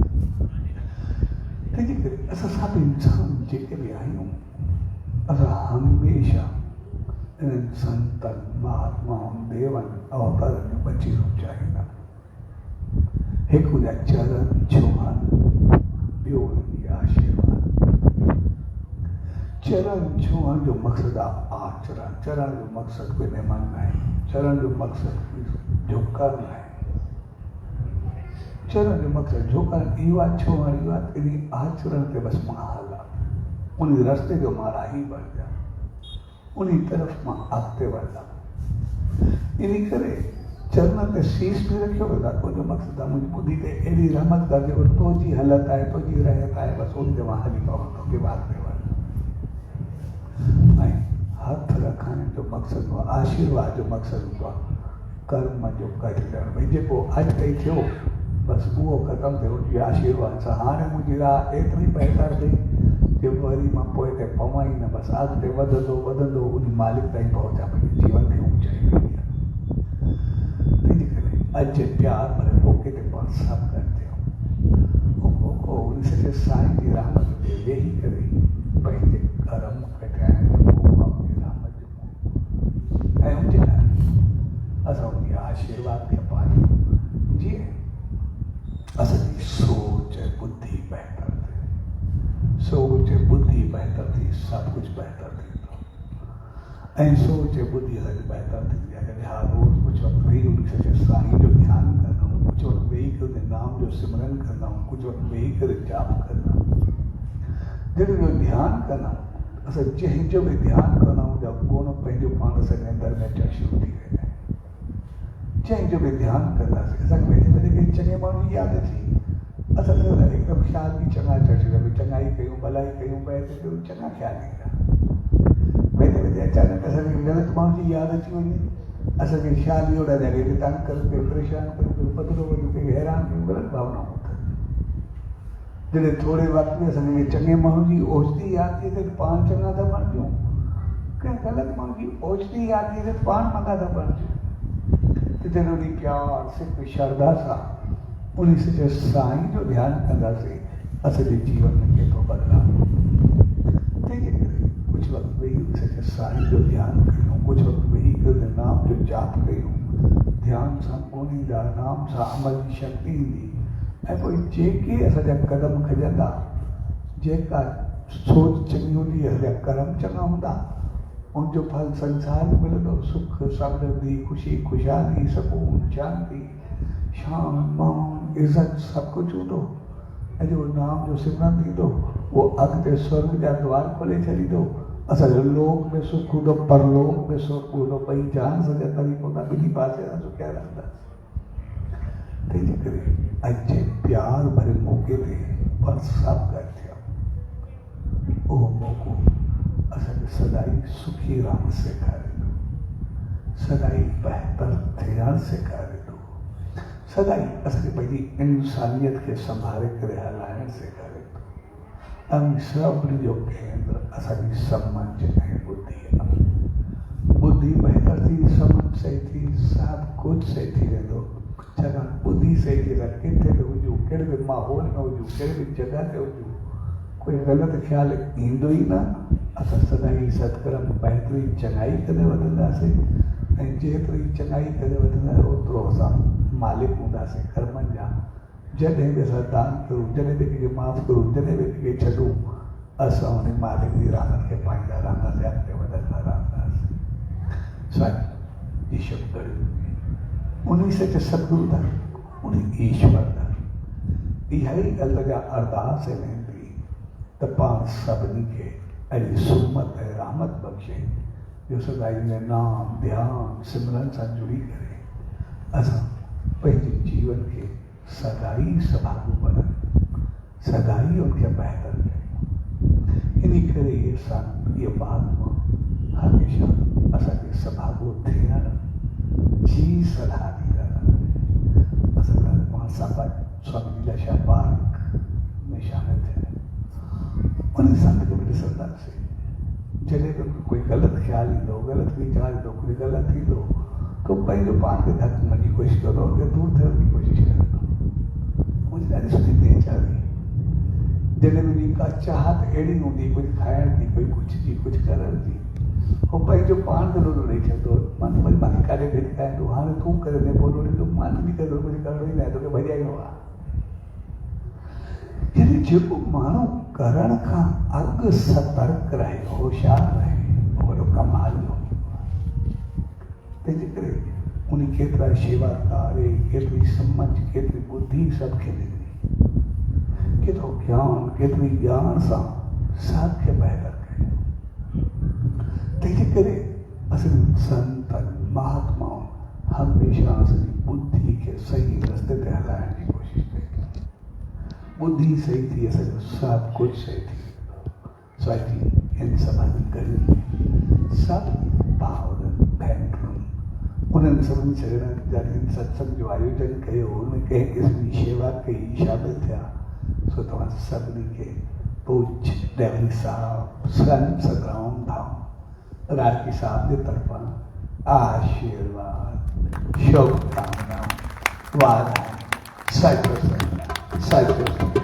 तंहिंजे करे असां सभु इंसान जेके बि आहियूं, असां हमेशह इन्हनि संतनि, महात्माउनि, देवनि, अवतारनि जो बचीरो चाहींदा। हिकु जा चरण छुहनि, ॿियो उनजी आशीर्वाद। चरण छुहण जो मक़सदु आहे आचरण। चरण जो मक़सदु कोई महिमान न आहे, चरण जो मक़सदु कोई झुकण न आहे। चरण जो मक़सदु झुकण इहो आहे, छुहण इहो आहे, इन आचरण ते बसि मां हलां, उन रस्ते जो मां राही बणिजां, उन तरफ़ मां अॻिते वधां। इन करे चरणनि ते शीश बि रखियो वेंदो आहे। तुंहिंजो मक़सदु आहे मुंहिंजी ॿुधी ते एॾी रहमत कर, जेको तुंहिंजी हलत आहे, तुंहिंजी रहत आहे, बसि उन ते मां हली पवंदो, के बात ते वञा। ऐं हथ रखण जो मक़सदु आहे, आशीर्वाद जो मक़सदु हूंदो आहे कर्म जो कढणु। भई जेको अॼु ताईं थियो बसि उहो ख़तमु थियो, उनजी आशीर्वाद सां हाणे मुंहिंजी राह एतिरी बहितर थी कि वरी मां पोइ ते पवां ई न, बसि अॻिते वधंदो वधंदो उन मालिक ताईं पहुचां, पंहिंजे जीवन खे ऊचाई मिली आहे। तंहिंजे करे अॼु प्यार भरे मौक़े ते पाण सभु गॾु थियो, मौक़ो उन सॼे साईं जी रहमत ते वेही करे पंहिंजे कर्म कढाइण जो मौक़ो, उनजी रहमत जो मौक़ो। ऐं उनजे लाइ असां उनजी आशीर्वाद खे पायूं, जीअं असांजी सोच ऐं बुद्धि बहितर थिए। सोच ऐं बुद्धि बहितर थी, सभु कुझु बहितर थींदो। ऐं सोच ऐं बुद्धि असांजी बहितर थींदी आहे जॾहिं हर रोज़ु कुझु वक़्तु वेही उन सॼे साईं जो ध्यानु कंदा आहियूं, कुझु वक़्तु वेही करे नाम जो सिमरन कंदा आहियूं, कुझु वक़्तु वेही करे जाप कंदा आहियूं। जॾहिं जो ध्यानु कंदा आहियूं, असां जंहिंजो बि ध्यानु कंदा आहियूं जा गुण पंहिंजो पाण असांजे अंदरि में अचणु शुरू थी वेंदा आहिनि। जंहिंजो बि ध्यानु कंदासीं असांखे वेठे वेठे चङे माण्हू जी यादि अची, असांखे हिकदमि ख़्याल बि चङा अचणु शुरू, भई चङाई कयूं, भलाई कयूं, ॿाहिरि कयूं, चङा ख़्याल ईंदा। वेठे वेठे अचानक असांखे ग़लति माण्हू जी यादि अची वञे, असांखे ख़्याल इहो था थिए कि तंग कयूं, के परेशान कयूं, के पधरो वञूं, के हैरान कयूं, ग़लति भावनाऊं थियनि। जॾहिं थोरे वक़्त में असांखे चङे माण्हू जी ओचिती यादि थी थिए त पाण चङा था बणिजूं, कंहिं ग़लति माण्हू जी ओचिती यादि थी थिए त पाण मंदा था बणिजूं। त जॾहिं उन प्यार सिक श्रद्धा सां उन सॼे साईं जो ध्यानु कंदासीं, असांजे जीवन में केतिरो बदिलाव। तंहिंजे करे कुझु वक़्तु वेही सॼे साईं जो ध्यानु कयूं, कुझु वक़्तु वेही करे नाम जो जाप कयूं, ध्यान सां गुण ईंदा, नाम सां अमल जी शक्ति ईंदी। ऐं पोइ जेके असांजा कदम खॼंदा, जेका सोच चङी हूंदी, असांजा कर्म चङा हूंदा, उनजो फल संसार में मिलंदो। सुख, समृद्धि, ख़ुशी, ख़ुशहाली, सुकून, शांति, शान, मान, इज़त सभु कुझु हूंदो। ऐं जेको नाम जो सिमरन थींदो, उहो अॻिते स्वर्ग जा द्वार खोले छॾींदो, असांजो लोक में सुख हूंदो, परलोक में सुख हूंदो, ॿई जान सघे तरीक़ो न ॿिन्ही पासे सुखिया रहंदासीं। तंहिंजे करे अॼु जे प्यार भरे मौक़े ते बस सभु गॾु थिया, उहो मौक़ो असांखे सदाई सुखी रहणु सेखारे थो, सदाई बहितर थियणु सेखारे थो, सदाई असांखे पंहिंजी इंसानियत खे संभाले करे हलाइणु सेखारे थो। ऐं सभिनी जो केंद्र असांजी सम्झ ऐं बुद्धि आहे। बुद्धि बहितर थी, सम्झ सही थी, सभु कुझु सही थी वेंदो। छाकाणि बुद्धि सही थी रहे, किथे बि हुजूं, कहिड़े बि माहौल में हुजूं, कहिड़े बि जॻह ते हुजूं, कोई ग़लति ख़्यालु ईंदो ई न। असां सदाई सत्कर्म बहितरी चङाई करे वधंदासीं, ऐं जेतिरी चङाई करे वधंदासीं ओतिरो असां मालिक हूंदासीं कर्मनि जा। जॾहिं बि असां दान करूं, जॾहिं बि कंहिंखे माफ़ु करूं, जॾहिं बि कंहिंखे छॾूं, असां उन मालिक जी रहमत खे पाईंदा रहंदासीं, अॻिते वधंदा रहंदासीं। साईं ईश्वर करियो, उन सच सतगुरु दर, उन ईश्वर दर। इहा ई अलॻि अरदास ऐं वेंदी त पाण सभिनी खे अहिड़ी सुमत ऐं रहमत बख़्शे, जो सदाई में नाम ध्यान सिमरन सां जुड़ी करे असां पंहिंजे जीवन खे सदाई सभागू बनूं, सदाई उनखे बहितर कयूं। इन करे इहे संत, इहे महात्मा हमेशह असांखे सभागू थियण जी सलाह ॾींदा रहंदा। असां पाण सां स्वामी लीलाशाह पार्क में शामिल थिया, उन संत खे बि ॾिसंदासीं। जॾहिं बि कोई ग़लति ख़्यालु ईंदो, ग़लति वीचार ईंदो, कोई ग़लति थींदो, तो पंहिंजो पाण खे धकण जी कोशिशि कंदो, उनखे दूर थियण जी कोशिशि कंदो। मुंहिंजी ॾाढी सुठी नेचर हुई। जॾहिं मुंहिंजी का चाहत अहिड़ी हूंदी, कुझु खाइण जी, कोई कुझु जी, कुझु करण जी, उहो पंहिंजो पाण खे ॾोॾो ॾेई छॾंदो। मां वरी मांखे काॾे भिटकाईंदो, हाणे तूं करे ने पोइ ॾोॾींदो, मां बि कंदो, कुझु करिणो ई न आहे, तोखे भॼाइणो आहे। यानी जेको माण्हू करण खां अॻु सतर्क रहे, होशियारु रहे, वॾो कमाल जो। तंहिंजे करे उन केतिरा शेवाकार, केतिरी सम्झ, केतिरी बुद्धि सभु खे ॾिनी, केतिरो ज्ञान, केतिरी ज्ञान सां सभु खे बहितर कयो। तंहिंजे करे असां संतनि महात्माउनि हमेशह असांजी बुद्धि खे सही रस्ते ते हलाइण जी कोशिशि कई। बुद्धि सही थी, असांजो सभु कुझु सही थी वेंदो। साईं इन सभिनी गॾु सभु भाउरनि भेनरुनि उन्हनि सभिनी शरण जॾहिं सत्संग जो आयोजन कयो, उन कंहिं क़िस्म जी शेवा कई, शामिल थिया, सो तव्हां सभिनी खे पूज्य डेवली साहब, संत सतराम धाम राठी साहब जे तरफ़ां आशीर्वाद, शुभकामनाऊं, वाधायूं। सचो